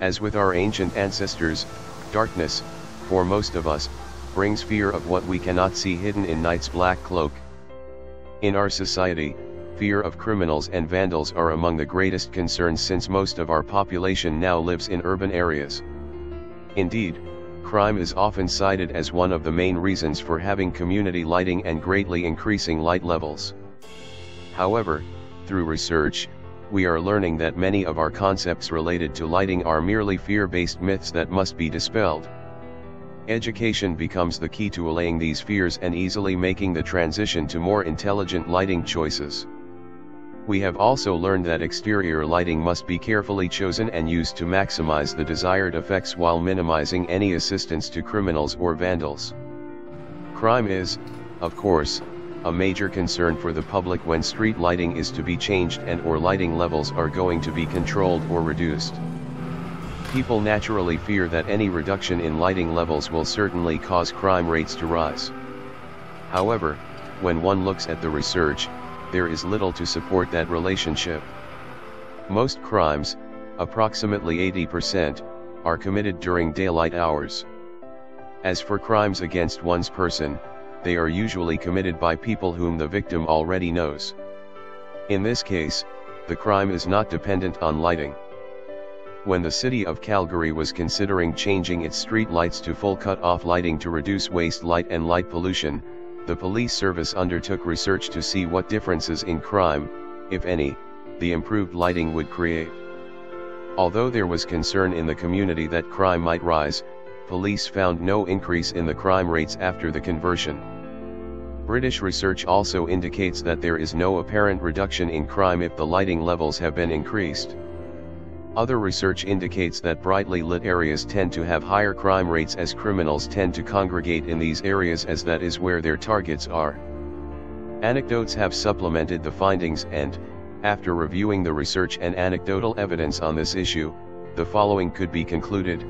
As with our ancient ancestors, darkness, for most of us, brings fear of what we cannot see hidden in night's black cloak. In our society, fear of criminals and vandals are among the greatest concerns since most of our population now lives in urban areas. Indeed, crime is often cited as one of the main reasons for having community lighting and greatly increasing light levels. However, through research, we are learning that many of our concepts related to lighting are merely fear-based myths that must be dispelled. Education becomes the key to allaying these fears and easily making the transition to more intelligent lighting choices. We have also learned that exterior lighting must be carefully chosen and used to maximize the desired effects while minimizing any assistance to criminals or vandals. Crime is, of course, a major concern for the public when street lighting is to be changed and/or lighting levels are going to be controlled or reduced. People naturally fear that any reduction in lighting levels will certainly cause crime rates to rise. However, when one looks at the research, there is little to support that relationship. Most crimes, approximately 80%, are committed during daylight hours. As for crimes against one's person, they are usually committed by people whom the victim already knows. In this case, the crime is not dependent on lighting. When the city of Calgary was considering changing its street lights to full cut-off lighting to reduce waste light and light pollution, the police service undertook research to see what differences in crime, if any, the improved lighting would create. Although there was concern in the community that crime might rise, police found no increase in the crime rates after the conversion. British research also indicates that there is no apparent reduction in crime if the lighting levels have been increased. Other research indicates that brightly lit areas tend to have higher crime rates as criminals tend to congregate in these areas as that is where their targets are. Anecdotes have supplemented the findings and, after reviewing the research and anecdotal evidence on this issue, the following could be concluded.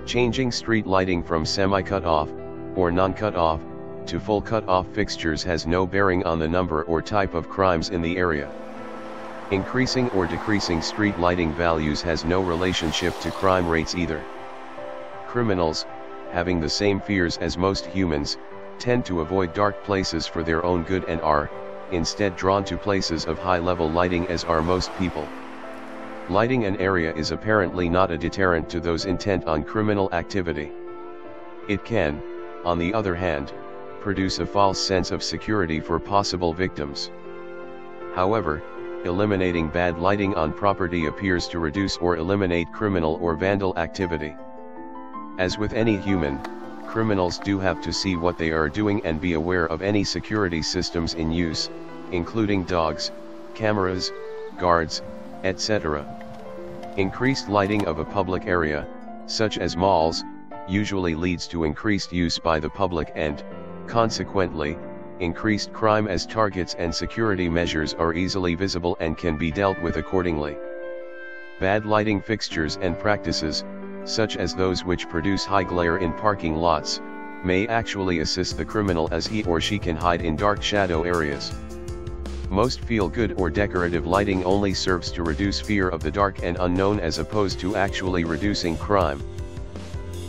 Changing street lighting from semi-cut-off, or non-cut-off, to full cut-off fixtures has no bearing on the number or type of crimes in the area. Increasing or decreasing street lighting values has no relationship to crime rates either. Criminals, having the same fears as most humans, tend to avoid dark places for their own good and are, instead, drawn to places of high-level lighting as are most people. Lighting an area is apparently not a deterrent to those intent on criminal activity. It can, on the other hand, produce a false sense of security for possible victims. However, eliminating bad lighting on property appears to reduce or eliminate criminal or vandal activity. As with any human, criminals do have to see what they are doing and be aware of any security systems in use, including dogs, cameras, guards, etc. Increased lighting of a public area, such as malls, usually leads to increased use by the public and, consequently, increased crime as targets and security measures are easily visible and can be dealt with accordingly. Bad lighting fixtures and practices, such as those which produce high glare in parking lots, may actually assist the criminal as he or she can hide in dark shadow areas. Most feel-good or decorative lighting only serves to reduce fear of the dark and unknown as opposed to actually reducing crime.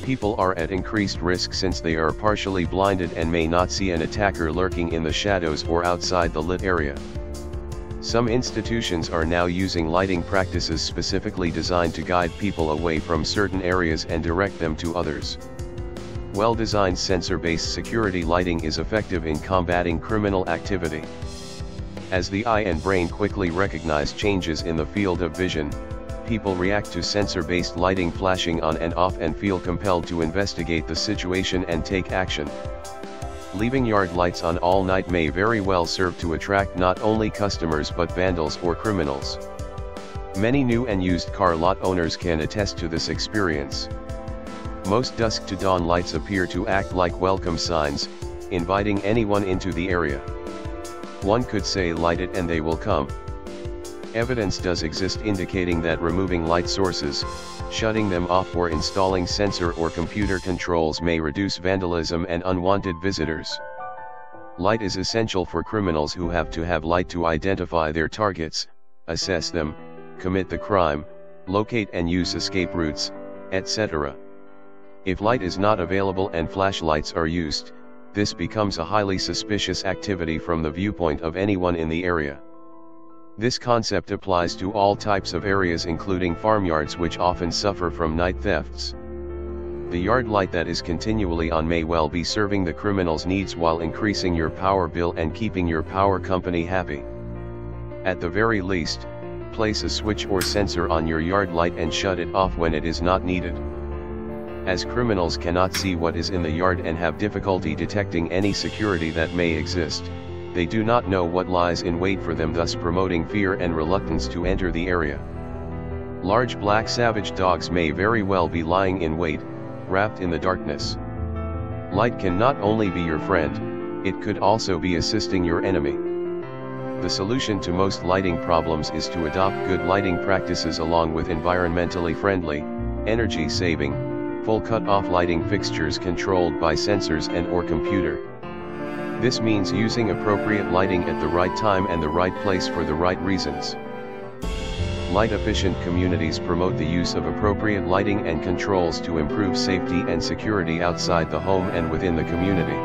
People are at increased risk since they are partially blinded and may not see an attacker lurking in the shadows or outside the lit area. Some institutions are now using lighting practices specifically designed to guide people away from certain areas and direct them to others. Well-designed sensor-based security lighting is effective in combating criminal activity. As the eye and brain quickly recognize changes in the field of vision, people react to sensor-based lighting flashing on and off and feel compelled to investigate the situation and take action. Leaving yard lights on all night may very well serve to attract not only customers but vandals or criminals. Many new and used car lot owners can attest to this experience. Most dusk-to-dawn lights appear to act like welcome signs, inviting anyone into the area. One could say light it and they will come. Evidence does exist indicating that removing light sources, shutting them off or installing sensor or computer controls may reduce vandalism and unwanted visitors. Light is essential for criminals who have to have light to identify their targets, assess them, commit the crime, locate and use escape routes, etc. If light is not available and flashlights are used, this becomes a highly suspicious activity from the viewpoint of anyone in the area. This concept applies to all types of areas including farmyards, which often suffer from night thefts. The yard light that is continually on may well be serving the criminal's needs while increasing your power bill and keeping your power company happy. At the very least, place a switch or sensor on your yard light and shut it off when it is not needed. As criminals cannot see what is in the yard and have difficulty detecting any security that may exist, they do not know what lies in wait for them, thus promoting fear and reluctance to enter the area. Large black savage dogs may very well be lying in wait, wrapped in the darkness. Light can not only be your friend, it could also be assisting your enemy. The solution to most lighting problems is to adopt good lighting practices along with environmentally friendly, energy-saving, full cut-off lighting fixtures controlled by sensors and/or computer. This means using appropriate lighting at the right time and the right place for the right reasons. Light-efficient communities promote the use of appropriate lighting and controls to improve safety and security outside the home and within the community.